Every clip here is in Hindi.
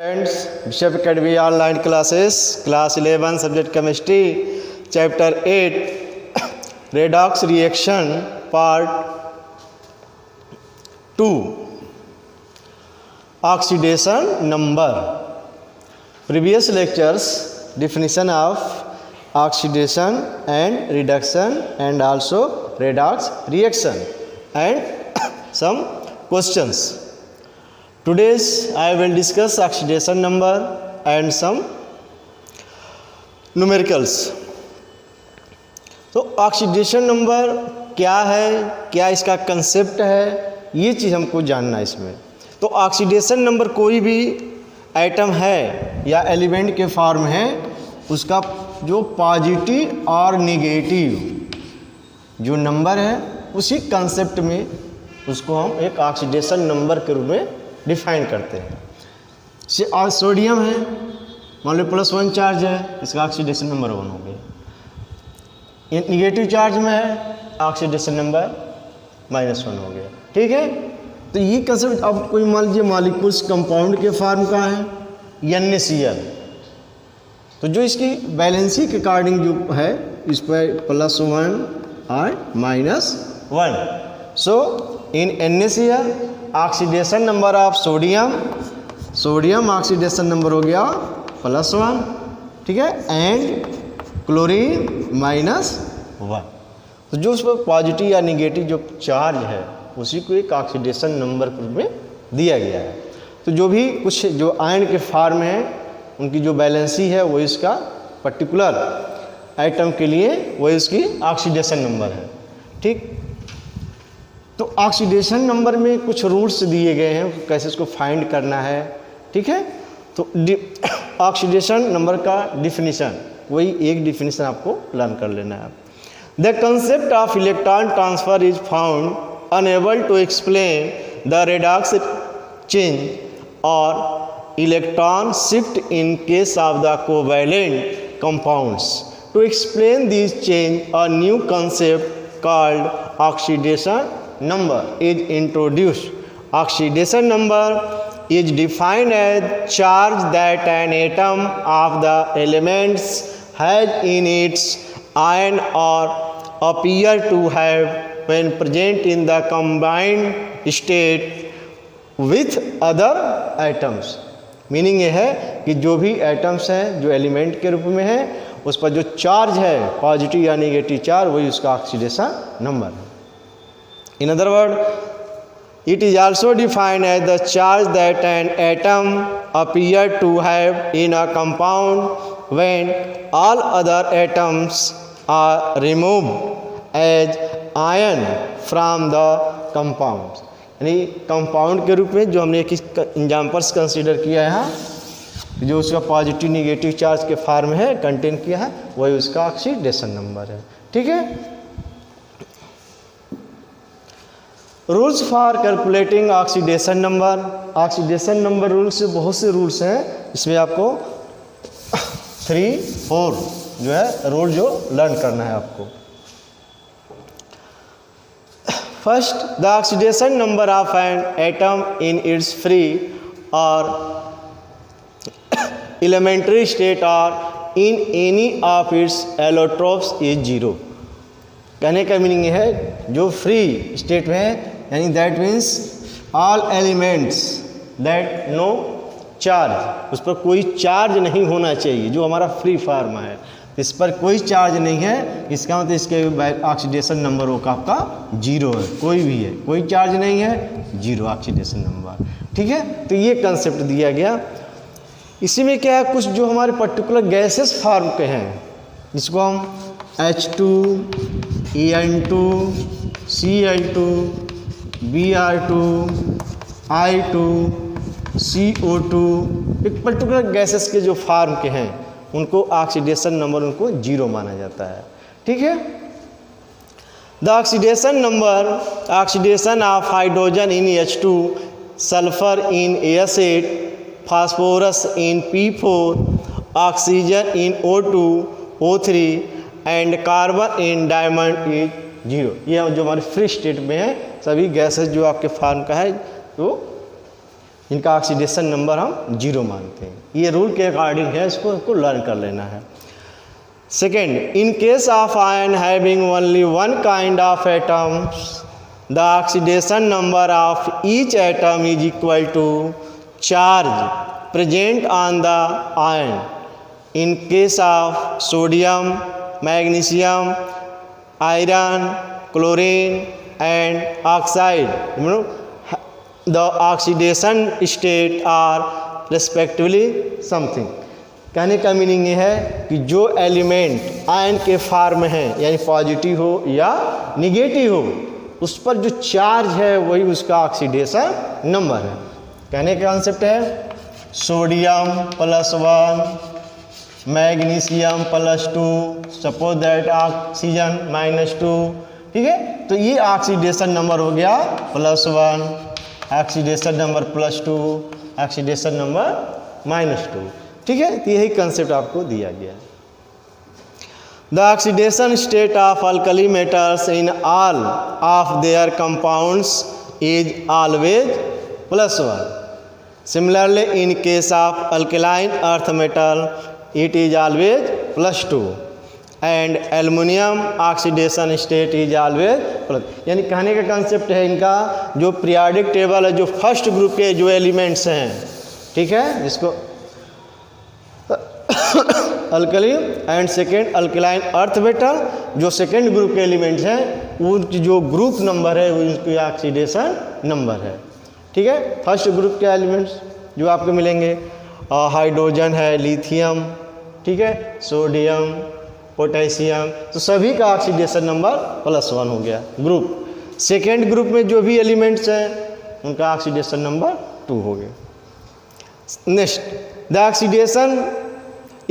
Friends, bishop academy online classes class 11 subject chemistry chapter 8 redox reaction part 2 oxidation number. Previous lectures definition of oxidation and reduction and also redox reaction and some questions. Today's I will discuss oxidation number and some numericals. तो ऑक्सीडेशन नंबर क्या है, क्या इसका कंसेप्ट है, ये चीज़ हमको जानना है इसमें। तो ऑक्सीडेशन नंबर कोई भी एटम है या एलिमेंट के फॉर्म है, उसका जो पॉजिटिव और नेगेटिव जो नंबर है उसी कंसेप्ट में उसको हम एक ऑक्सीडेशन नंबर के रूप में डिफाइन करते हैं। और सोडियम है, मान लो +1 चार्ज है, इसका ऑक्सीडेशन नंबर 1 हो गया। निगेटिव चार्ज में है, ऑक्सीडेशन नंबर -1 हो गया। ठीक है, तो ये कंसेप्ट। अब कोई मान लीजिए मॉलिक्यूल्स कंपाउंड के फॉर्म का है NaCl, तो जो इसकी बैलेंसी के अकॉर्डिंग जो है इस पर +1 और -1। सो इन NaCl oxidation number of sodium oxidation number हो गया +1, ठीक है, एंड क्लोरीन -1। तो जो उस पर पॉजिटिव या निगेटिव जो चार्ज है उसी को एक ऑक्सीडेशन नंबर के रूप में दिया गया है। तो जो भी कुछ जो आयन के फॉर्म है उनकी जो बैलेंसी है वो इसका पर्टिकुलर आइटम के लिए वो इसकी ऑक्सीडेशन नंबर है। ठीक, तो ऑक्सीडेशन नंबर में कुछ रूल्स दिए गए हैं कैसे इसको फाइंड करना है। ठीक है, तो ऑक्सीडेशन नंबर का डिफिनीशन, वही एक डिफिनीशन आपको लर्न कर लेना है। The concept of electron transfer is found unable to explain the redox change और electron shift in case of the covalent compounds. To explain this change a new concept called oxidation number is introduced. Oxidation number is defined as charge that an atom of the elements has in its ion or appear to have when present in the combined state with other atoms. Meaning ये है कि जो भी एटम्स हैं जो एलिमेंट के रूप में है उस पर जो चार्ज है पॉजिटिव या नेगेटिव चार्ज, वही उसका ऑक्सीडेशन नंबर है। In other words, it is also defined as the charge that an atom appear to have in a compound when all other atoms are removed as ion from the compound. यानी कंपाउंड के रूप में जो हमने एक एग्जाम्पल्स कंसीडर किया है, जो उसका पॉजिटिव निगेटिव चार्ज के फॉर्म है कंटेन किया है, वही उसका ऑक्सीडेशन नंबर है। ठीक है, rules for calculating oxidation number. Oxidation number rules बहुत से रूल्स हैं, इसमें आपको 3-4 जो है रूल जो लर्न करना है आपको। First, the oxidation number of an atom in its free और एलिमेंट्री स्टेट और in any of its allotropes is 0। कहने का मीनिंग ये है जो फ्री स्टेट में है, यानी that means all elements that no charge, उस पर कोई चार्ज नहीं होना चाहिए। जो हमारा फ्री फॉर्म है इस पर कोई चार्ज नहीं है, इसका मतलब इसके ऑक्सीडेशन नंबर वो आपका 0 है। कोई भी है, कोई चार्ज नहीं है, 0 ऑक्सीडेशन नंबर। ठीक है, तो ये कंसेप्ट दिया गया। इसी में क्या है, कुछ जो हमारे पर्टिकुलर गैसेस फॉर्म के हैं जिसको हम H2, En2, Cl2, Br2, I2, CO2, एक पर्टिकुलर गैसेस के जो फॉर्म के हैं उनको ऑक्सीडेशन नंबर उनको 0 माना जाता है। ठीक है, the oxidation number, oxidation of hydrogen in H2, sulphur in A8, phosphorus in P4, oxygen in O2, O3 and carbon in diamond is 0। ये जो हमारे फ्री स्टेट में है सभी गैसेस जो आपके फॉर्म का है वो इनका ऑक्सीडेशन नंबर हम 0 मानते हैं। ये रूल के अकॉर्डिंग है, इसको लर्न कर लेना है। Second, in case of ion having only one kind of atoms the oxidation number of each atom is equal to charge present on the ion. In case of sodium, magnesium, iron, chlorine and oxide the oxidation state are respectively something। कहने का मीनिंग ये है कि जो एलिमेंट आयन के फॉर्म में है, यानी पॉजिटिव हो या निगेटिव हो, उस पर जो चार्ज है वही उसका ऑक्सीडेशन नंबर है। कहने का कॉन्सेप्ट है sodium +1, magnesium +2, suppose that oxygen -2, ठीक है। तो ये ऑक्सीडेशन नंबर हो गया +1, ऑक्सीडेशन नंबर +2, ऑक्सीडेशन नंबर -2, ठीक है। तो यही कंसेप्ट आपको दिया गया। The oxidation state of alkali metals in all of their compounds is always +1। Similarly in case of alkaline earth metal it is always +2 and aluminium oxidation state is always plus. यानी कहने का कंसेप्ट है इनका जो पीरियोडिक टेबल है, जो फर्स्ट ग्रुप के जो एलिमेंट्स हैं, ठीक है, जिसको alkali and second alkaline earth metal, जो सेकेंड ग्रुप के एलिमेंट्स हैं उनकी जो ग्रुप नंबर है वो उनकी ऑक्सीडेशन नंबर है, ठीक है। फर्स्ट ग्रुप के एलिमेंट्स जो आपको मिलेंगे हाइड्रोजन है, लिथियम, ठीक है, सोडियम, पोटेशियम, तो सभी का ऑक्सीडेशन नंबर +1 हो गया ग्रुप। सेकेंड ग्रुप में जो भी एलिमेंट्स हैं उनका ऑक्सीडेशन नंबर 2 हो गया। Next, the oxidation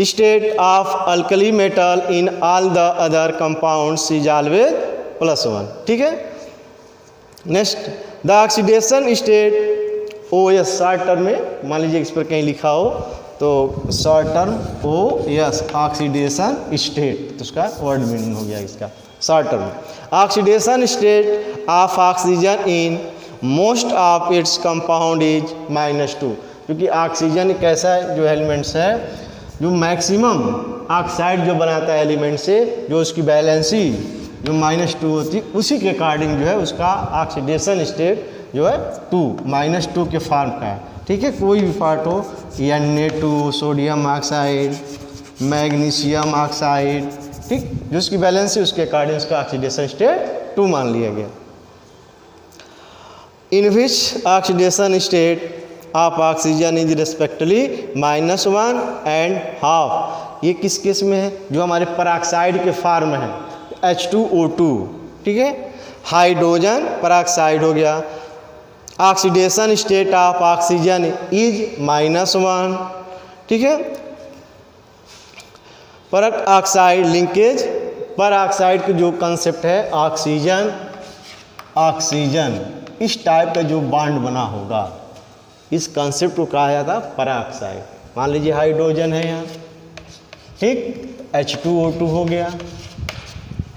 state of alkali metal in all the other compounds is always +1, ठीक है। Next, the oxidation state OS short term में, मान लीजिए इस पर कहीं लिखा हो तो short term OS oxidation state, तो उसका वर्ड मीनिंग हो गया इसका short term. Oxidation state of oxygen in most of its compound is -2, क्योंकि ऑक्सीजन एक ऐसा जो एलिमेंट्स है जो मैक्सिमम ऑक्साइड जो बनाता है एलिमेंट से, जो उसकी बैलेंसी जो -2 होती है, उसी के अकॉर्डिंग जो है उसका ऑक्सीडेशन स्टेट जो है 2 -2 के फॉर्म का है, ठीक है। कोई भी पार्ट हो, Na2, sodium oxide, magnesium oxide, ठीक, जो उसकी बैलेंस है उसके अकॉर्डिंग उसका ऑक्सीडेशन स्टेट 2 मान लिया गया। In which oxidation state of oxygen is respectively -1 and ½ ये किस केस में है? जो हमारे पराक्साइड के फॉर्म में है, H2O2, ठीक है। हाइड्रोजन पराक्साइड हो गया। Oxidation state of oxygen is -1, ठीक है। पर ऑक्साइड लिंकेज, पर ऑक्साइड का जो कंसेप्ट है ऑक्सीजन ऑक्सीजन इस टाइप का जो बॉन्ड बना होगा, इस कंसेप्ट को कहा जाता है पराऑक्साइड। मान लीजिए हाइड्रोजन है यहाँ, ठीक, H2O2 हो गया,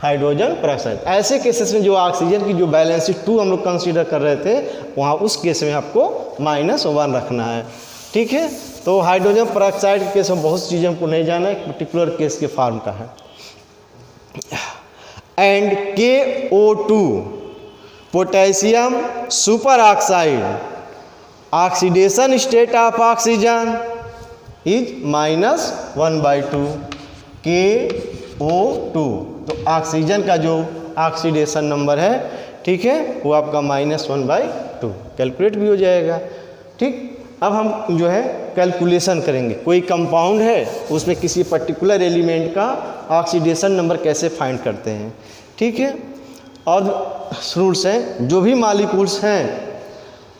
हाइड्रोजन पराऑक्साइड। ऐसे केसेस में जो ऑक्सीजन की जो बैलेंस 2 हम लोग कंसीडर कर रहे थे, वहाँ उस केस में आपको -1 रखना है, ठीक है। तो हाइड्रोजन पराऑक्साइड के केस में बहुत सी चीज़ें हमको नहीं जाना है, पर्टिकुलर केस के फॉर्म का है। And KO2 potassium super oxide oxidation state of oxygen is -1/2 KO2। तो ऑक्सीजन का जो ऑक्सीडेशन नंबर है, ठीक है, वो आपका -1/2 कैलकुलेट भी हो जाएगा, ठीक। अब हम जो है कैलकुलेशन करेंगे, कोई कंपाउंड है उसमें किसी पर्टिकुलर एलिमेंट का ऑक्सीडेशन नंबर कैसे फाइंड करते हैं, ठीक है। और रूल्स हैं, जो भी मॉलिक्यूल्स हैं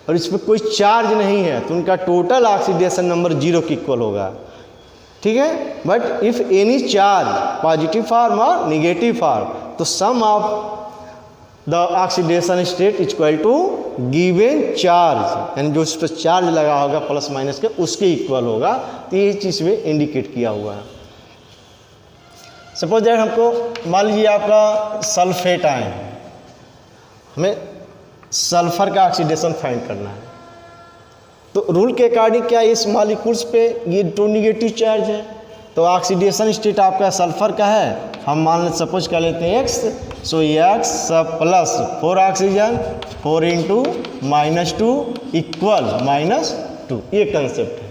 और इसमें कोई चार्ज नहीं है तो उनका टोटल ऑक्सीडेशन नंबर 0 के इक्वल होगा, ठीक है। But if any charge positive form और निगेटिव फॉर्म, तो sum of the oxidation state is equal to given charge, यानी जो इस पर चार्ज लगा होगा प्लस माइनस के, उसके इक्वल होगा। तो ये चीज़ में इंडिकेट किया हुआ है। सपोज दैट हमको मान लीजिए आपका सल्फेट आयन, हमें सल्फर का ऑक्सीडेशन फाइंड करना है, तो रूल के अकॉर्डिंग क्या इस मॉलिक्यूल्स पे ये 2 निगेटिव चार्ज है, तो ऑक्सीडेशन स्टेट आपका सल्फर का है, हम मान लें सपोज कर लेते हैं x, सो x plus 4 oxygen 4 into -2 equal -2, ये कंसेप्ट है।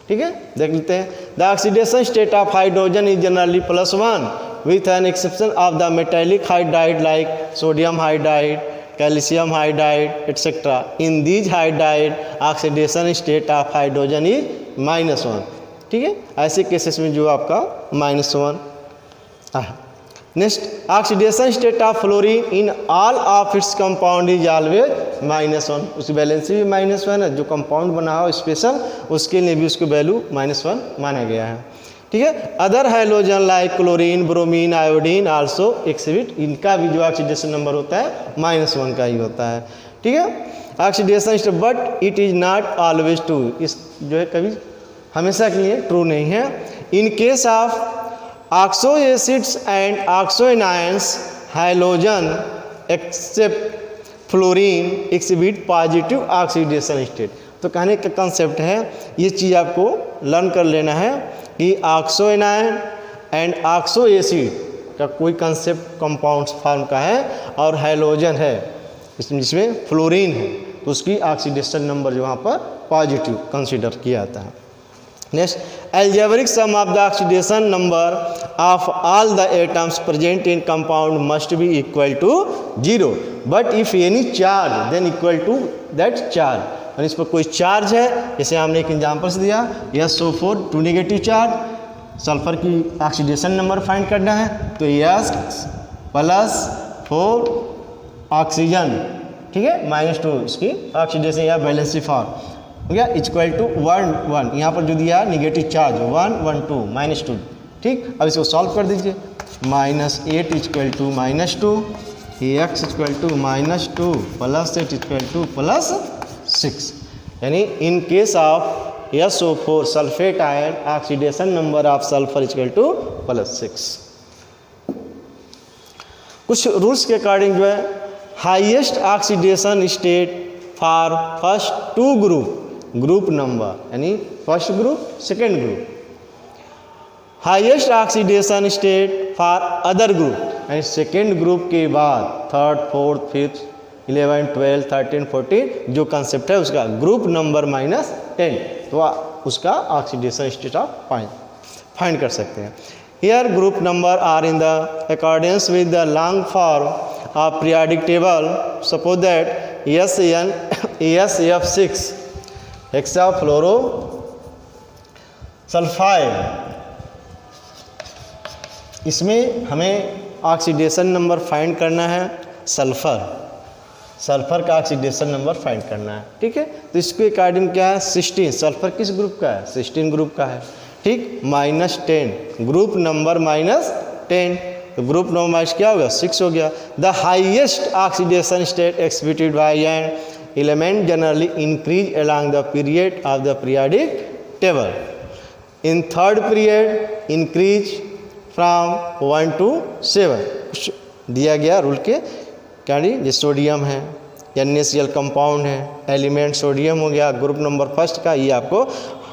ठीक है, देख लेते हैं। The oxidation state of hydrogen is generally +1 with an exception of the metallic hydride like sodium hydride, calcium hydride etcetera. In these hydride oxidation state of hydrogen is -1। ठीक है, ऐसे केसेस में जो आपका -1 है। Next, oxidation state of fluorine in all of its compound is always -1। उसकी वैलेंसी भी -1 है, जो कंपाउंड बना हो स्पेशल उसके लिए भी उसकी वैल्यू -1 माना गया है। ठीक है, other hydrogen like chlorine, bromine, iodine also exhibit, इनका भी जो ऑक्सीडेशन नंबर होता है -1 का ही होता है। ठीक है, oxidation state but it is not always true, इस जो है कभी हमेशा के लिए ट्रू नहीं है। In case of oxo acids and oxo anions hydrogen except fluorine exhibit positive oxidation state. तो कहने का कंसेप्ट है, ये चीज़ आपको लर्न कर लेना है कि oxo anion and oxo acid का कोई कंसेप्ट कंपाउंड फॉर्म का है और हाइड्रोजन है जिसमें फ्लोरीन है, तो उसकी ऑक्सीडेशन नंबर जो वहाँ पर पॉजिटिव कंसीडर किया जाता है। Next, algebraic sum of the oxidation number of all the atoms present in compound must be equal to 0, but if any charge then equal to that charge। और इस पर कोई चार्ज है, जैसे हमने एक एग्जाम्पल से दिया SO4 2 निगेटिव चार्ज, सल्फर की ऑक्सीडेशन नंबर फाइंड करना है, तो S प्लस 4 ऑक्सीजन, ठीक है, -2 इसकी ऑक्सीडेशन या बैलेंसी फॉर्म हो गया, इक्वल टू 1 1, यहाँ पर जो दिया निगेटिव चार्ज 1 1 2 -2। ठीक, अब इसको सॉल्व कर दीजिए, -8 equal to -2, x equal to -2 plus 8 equal to +6। यानी in case of SO4 sulphate ion oxidation number of sulphur equal to +6। कुछ रूल्स के अकॉर्डिंग जो है highest oxidation state for first 2 group number, यानी first group second group, highest oxidation state for other group, यानी सेकेंड ग्रुप के बाद 3rd 4th 5th 11 12 13 14 जो कंसेप्ट है उसका ग्रुप नंबर -10, तो उसका ऑक्सीडेशन स्टेट आप फाइंड कर सकते हैं। Here group number are in the accordance with the long form of periodic table. Suppose that AsF6 hexafluoro sulphide, इसमें हमें ऑक्सीडेशन नंबर फाइंड करना है, सल्फर का ऑक्सीडेशन नंबर फाइंड करना है। ठीक है, तो इसके अकॉर्डिंग क्या है 16, सल्फर किस ग्रुप का है 16 ग्रुप का है। ठीक, -10 ग्रुप नंबर -10, तो ग्रुप नंबर क्या होगा 6 हो गया। The highest oxidation state exhibited by an element generally increase along the period of the periodic table. In 3rd period increase from 1 to 7 दिया गया रूल के क्या ये सोडियम है, NaCl कंपाउंड है, एलिमेंट सोडियम हो गया ग्रुप नंबर फर्स्ट का, ये आपको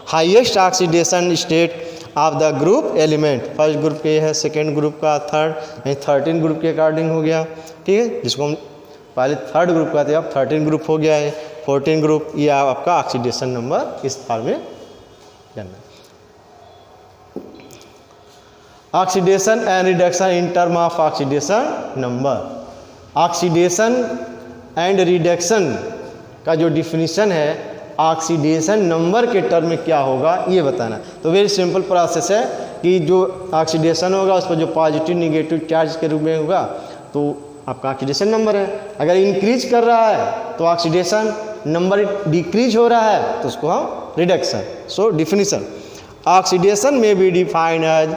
highest oxidation state of the group element, first group के है, सेकेंड ग्रुप का, थर्ड 13 ग्रुप के अकॉर्डिंग हो गया। ठीक है, जिसको हम पहले 3rd ग्रुप का थे, अब 13 ग्रुप हो गया है, 14 ग्रुप, ये आपका ऑक्सीडेशन नंबर इस फॉर्म में जानना है। Oxidation and reduction in term of oxidation number, oxidation and reduction का जो डिफिनीशन है ऑक्सीडेशन नंबर के टर्म में क्या होगा ये बताना। तो वेरी सिंपल प्रोसेस है कि जो ऑक्सीडेशन होगा उस पर जो पॉजिटिव निगेटिव चार्ज के रूप में होगा तो आपका ऑक्सीडेशन नंबर है। अगर इंक्रीज कर रहा है तो ऑक्सीडेशन नंबर, डिक्रीज हो रहा है तो उसको हम reduction. So definition, oxidation may be defined as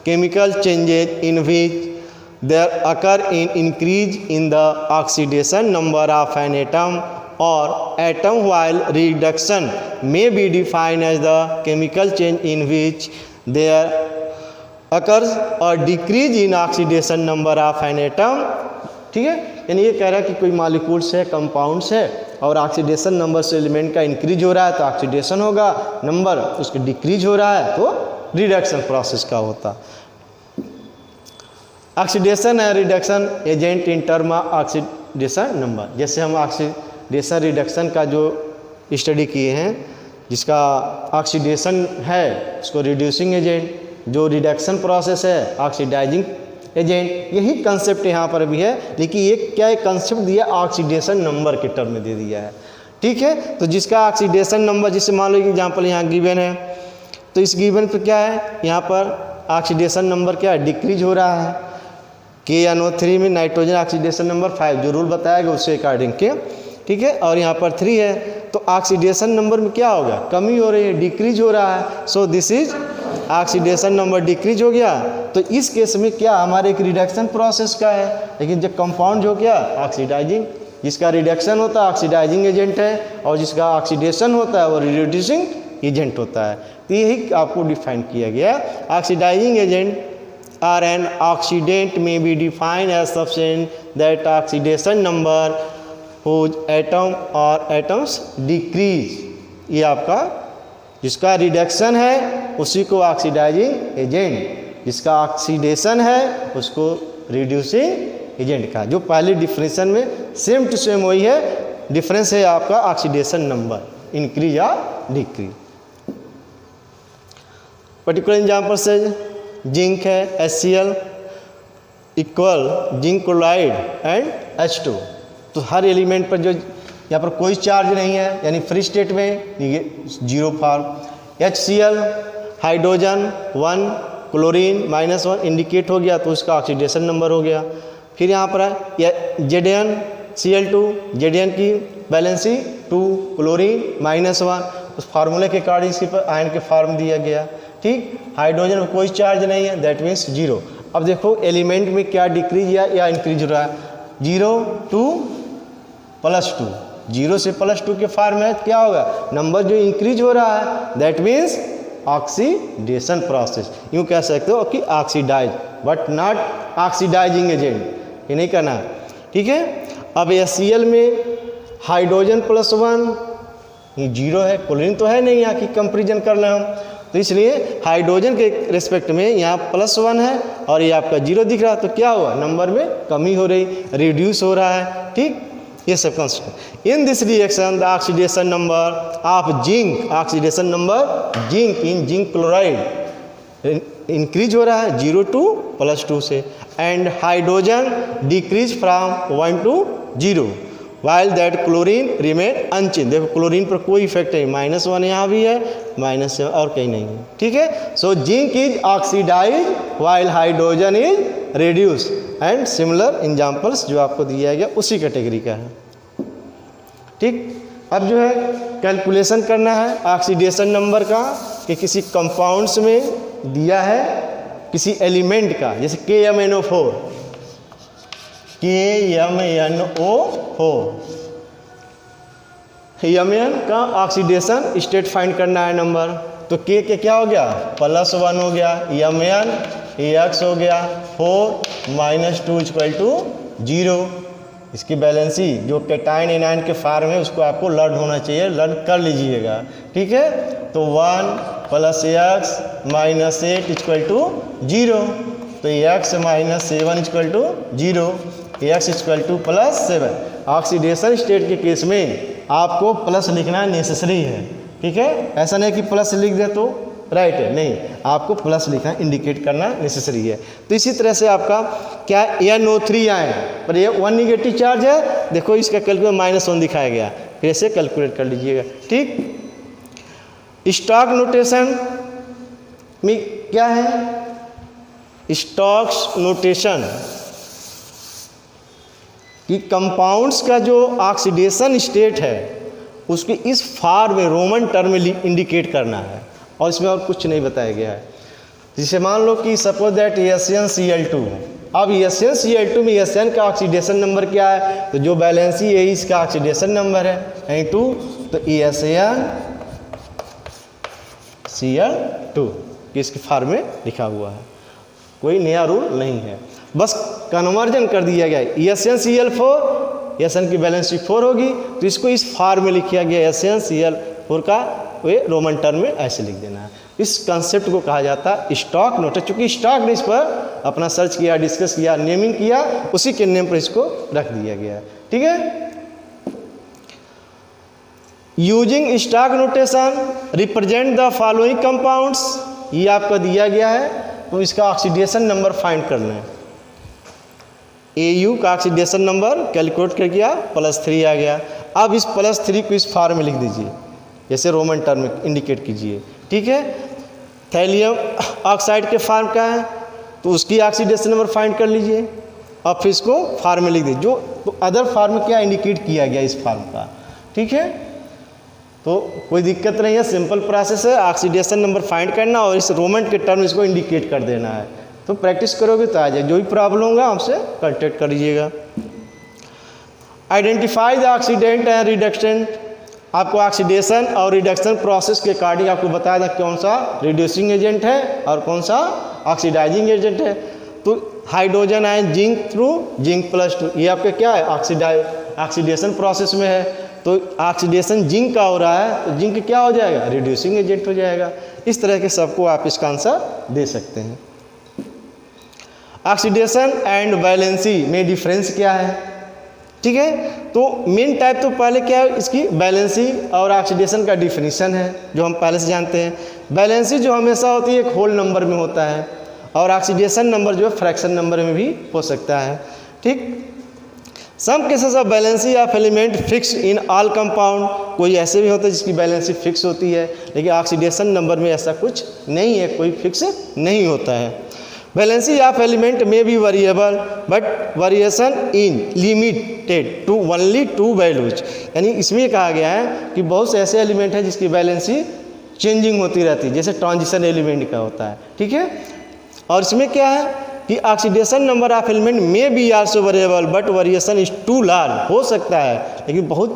chemical changes in which there occur in increase in the oxidation number of an atom or atom while reduction may be defined as the chemical change in which there occurs a decrease in oxidation number of an atom ठीक है, यानी ये कह रहा है कि कोई मॉलिक्यूल्स है, कंपाउंड्स है और ऑक्सीडेशन नंबर से एलिमेंट का इंक्रीज हो रहा है तो ऑक्सीडेशन होगा, नंबर उसके डिक्रीज हो रहा है तो रिडक्शन प्रोसेस का होता। ऑक्सीडेशन है reduction agent in term of oxidation number. जैसे हम ऑक्सीडेशन रिडक्शन का जो स्टडी किए हैं, जिसका ऑक्सीडेशन है उसको रिड्यूसिंग एजेंट, जो रिडक्शन प्रोसेस है ऑक्सीडाइजिंग एजेंट, यही कंसेप्ट यहाँ पर भी है, लेकिन ये क्या एक कंसेप्ट दिया ऑक्सीडेशन नंबर के टर्म में दे दिया है। ठीक है, तो जिसका ऑक्सीडेशन नंबर, जिससे मान लो एग्जाम्पल यहाँ गिवन है, तो इस गिवन पर क्या है, यहाँ पर ऑक्सीडेशन नंबर क्या है, डिक्रीज हो रहा है। KNO3 में नाइट्रोजन ऑक्सीडेशन नंबर 5 जो रूल बताया गया उसके अकॉर्डिंग के, ठीक है, और यहाँ पर 3 है, तो ऑक्सीडेशन नंबर में क्या होगा, कमी हो रही है, डिक्रीज हो रहा है। So this is oxidation number decrease हो गया, तो इस केस में क्या हमारे एक रिडक्शन प्रोसेस का है, लेकिन जब कंपाउंड हो गया ऑक्सीडाइजिंग, जिसका रिडक्शन होता है ऑक्सीडाइजिंग एजेंट है और जिसका ऑक्सीडेशन होता है वो रिड्यूसिंग एजेंट होता है। तो यही आपको डिफाइन किया गया। Oxidising agent or an oxidant may be defined as substance that oxidation number whose atom or atoms decrease। ये आपका जिसका रिडक्शन है उसी को ऑक्सीडाइजिंग एजेंट, जिसका ऑक्सीडेशन है उसको रिड्यूसिंग एजेंट का। जो पहले डिफिनेशन में सेम टू सेम वही है, डिफरेंस है आपका ऑक्सीडेशन नंबर इंक्रीज या डिक्रीज। पर्टिकुलर एग्जाम्पल से जिंक है HCl equal zinc chloride and H2। तो हर एलिमेंट पर जो यहाँ पर कोई चार्ज नहीं है, यानी फ्री स्टेट में ये 0 form. HCl hydrogen 1 chlorine -1 indicate हो गया तो उसका ऑक्सीडेशन नंबर हो गया। फिर यहाँ पर है ZnCl2, Zn की बैलेंसी 2 क्लोरीन -1, उस फार्मूले के अकॉर्डिंग इसके पर आयन के फॉर्म दिया गया। ठीक, हाइड्रोजन में कोई चार्ज नहीं है, दैट मीन्स 0। अब देखो एलिमेंट में क्या डिक्रीज या इंक्रीज हो रहा है, 0 to +2, 0 से +2 के फॉर्म में क्या होगा, नंबर जो इंक्रीज हो रहा है दैट मीन्स ऑक्सीडेशन प्रोसेस। यूँ कह सकते हो कि oxidise but not oxidising agent, ये नहीं करना। ठीक है, अब HCl में हाइड्रोजन +1 ये 0 है, क्लोरीन तो है नहीं यहाँ की कंपेरिजन कर रहे हम, तो इसलिए हाइड्रोजन के रिस्पेक्ट में यहाँ +1 है और ये आपका 0 दिख रहा है, तो क्या हुआ, नंबर में कमी हो रही, रिड्यूस हो रहा है। ठीक, ये सब concept. In this reaction the oxidation number of zinc, oxidation number zinc in zinc chloride increase हो रहा है 0 to +2 से, and hydrogen decrease from 1 to 0 while that chlorine remain unchange. देखो क्लोरीन पर कोई इफेक्ट नहीं, -1 यहाँ भी है, -7 और कहीं नहीं है। ठीक है, so zinc is oxidise while hydrogen is reduce, and similar examples जो आपको दिया गया उसी कैटेगरी का है। ठीक, अब जो है कैलकुलेशन करना है ऑक्सीडेशन नंबर का, कि किसी कंपाउंड्स में दिया है किसी एलिमेंट का, जैसे KMnO4 Mn का ऑक्सीडेशन स्टेट फाइंड करना है नंबर, तो K के क्या हो गया, +1 हो गया, Mn Ax हो गया 4 -2 = 0। इसकी बैलेंसी जो कैटायन एनायन के फॉर्म है उसको आपको लर्न होना चाहिए, लर्न कर लीजिएगा। ठीक है, तो 1 + Ax -8 = 0, तो Ax -7 = 0, Ax +7। ऑक्सीडेशन स्टेट के केस में आपको प्लस लिखना नेसेसरी है। ठीक है, ऐसा नहीं कि प्लस लिख दे तो राइट है, नहीं, आपको प्लस लिखना इंडिकेट करना नेसेसरी है। तो इसी तरह से आपका क्या NO3 आए पर ये 1 निगेटिव चार्ज है, देखो इसका कैलकुलेट -1 दिखाया गया, फिर से कैलकुलेट कर लीजिएगा। ठीक, स्टॉक नोटेशन में क्या है, स्टॉक्स नोटेशन कि कंपाउंड्स का जो ऑक्सीडेशन स्टेट है उसके इस फॉर्म में रोमन टर्म में इंडिकेट करना है, और इसमें और कुछ नहीं बताया गया है। जैसे मान लो कि सपोज दैट SnCl2, अब SnCl2 में Sn का ऑक्सीडेशन नंबर क्या है, तो जो बैलेंसी है इसका ऑक्सीडेशन नंबर है 2, तो SnCl2 इसके फॉर्म में लिखा हुआ है, कोई नया रूल नहीं है। बस कन्वर्जन कर दिया गया SnCl4, Sn की वैलेंसी 4 होगी, तो इसको इस फॉर्म में लिखा गया SnCl4 का वे रोमन टर्म में ऐसे लिख देना है। इस कंसेप्ट को कहा जाता है स्टॉक नोट। चूँकि स्टॉक ने इस पर अपना सर्च किया, डिस्कस किया, नेमिंग किया, उसी के नेम पर इसको रख दिया गया। ठीक है। Using stock notation represent the following compounds, ये आपका दिया गया है, तो इसका ऑक्सीडेशन नंबर फाइंड करना है। AU का ऑक्सीडेशन नंबर कैलकुलेट कर किया, +3 आ गया। अब इस +3 को इस फॉर्म में लिख दीजिए, जैसे रोमन टर्म में इंडिकेट कीजिए। ठीक है। थैलियम ऑक्साइड के फॉर्म का है, तो उसकी ऑक्सीडेशन नंबर फाइंड कर लीजिए और फिर इसको फॉर्म में लिख दीजिए, जो तो अदर फॉर्म में क्या इंडिकेट किया गया इस फॉर्म का। ठीक है। तो कोई दिक्कत नहीं है, सिंपल प्रोसेस है, ऑक्सीडेशन नंबर फाइंड करना और इस रोमन के टर्म इसको इंडिकेट कर देना है। तो प्रैक्टिस करोगे तो आ जाए, जो भी प्रॉब्लम होगा हमसे कांटेक्ट कर लीजिएगा। Identify the oxidant and reductant, आपको ऑक्सीडेशन और रिडक्शन प्रोसेस के अकॉर्डिंग आपको बताया था कौन सा रिड्यूसिंग एजेंट है और कौन सा ऑक्सीडाइजिंग एजेंट है। तो hydrogen ion zinc through zinc +2, ये आपका क्या है ऑक्सीडेशन प्रोसेस में है, तो ऑक्सीडेशन जिंक का हो रहा है, तो जिंक क्या हो जाएगा, रिड्यूसिंग एजेंट हो जाएगा। इस तरह के सबको आप इसका आंसर दे सकते हैं। ऑक्सीडेशन एंड वैलेंसी में डिफरेंस क्या है। ठीक है। तो मेन टाइप तो पहले क्या है, इसकी वैलेंसी और ऑक्सीडेशन का डिफिनीशन है, जो हम पहले से जानते हैं। वैलेंसी जो हमेशा होती है एक होल नंबर में होता है, और ऑक्सीडेशन नंबर जो है फ्रैक्शन नंबर में भी हो सकता है। ठीक। Some cases of valency of element fix in all compound, कोई ऐसे भी होते हैं जिसकी वैलेंसी फिक्स होती है, लेकिन ऑक्सीडेशन नंबर में ऐसा कुछ नहीं है, कोई फिक्स नहीं होता है। Valency of element may be variable but variation in limited to only 2 values, यानी इसमें कहा गया है कि बहुत से ऐसे एलिमेंट हैं जिसकी वैलेंसी चेंजिंग होती रहती है, जैसे ट्रांजिशन एलिमेंट का होता है। ठीक है। और इसमें क्या है कि oxidation number of element may be also variable but variation is too large, हो सकता है लेकिन बहुत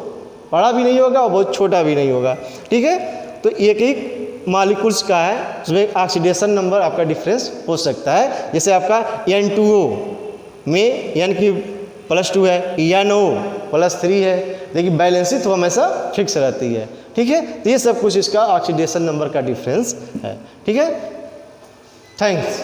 बड़ा भी नहीं होगा और बहुत छोटा भी नहीं होगा। ठीक है। तो एक एक मॉलिक्यूल्स का है, उसमें ऑक्सीडेशन नंबर आपका डिफरेंस हो सकता है। जैसे आपका N2O में N की +2 है, NO +3 है, लेकिन वैलेंसी तो हमेशा फिक्स रहती है। ठीक है। तो ये सब कुछ इसका ऑक्सीडेशन नंबर का डिफरेंस है। ठीक है। थैंक्स।